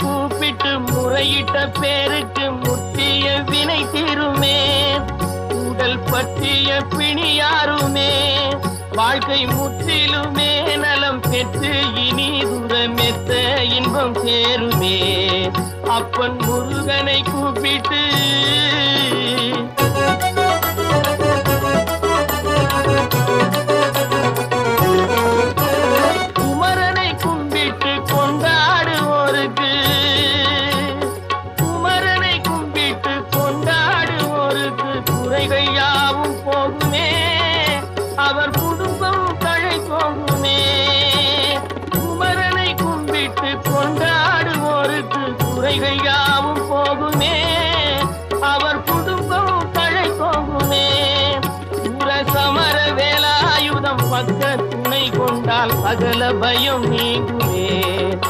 கூப்பிட்டு முறையிட்ட பேருக்கு முற்றிய வினை தீருமே. உடல் பற்றிய பிணியாருமே வாழ்க்கை முற்றிலுமே நலம் பெற்று இனி துரமெத்த இன்பம் சேருமே. அப்பன் முருகனை கூப்பிட்டு குமரனை கும்பிட்டு கொண்டாடுவோருக்கு குமரனை கும்பிட்டு கொண்டாடுவோருக்கு குறைகள் யாவும் போகுமே. அவர் குடும்பம் தழை போகுமே. குமரனை கும்பிட்டு கொண்டாடுவோருக்கு குறைகள் யாவும் போகுமே. அவர் குடும்பம் தழை போகுமே. சூர சமர வேலாயுதம் பக்க துணை கொண்டால் சகல பயம் நீங்குமே.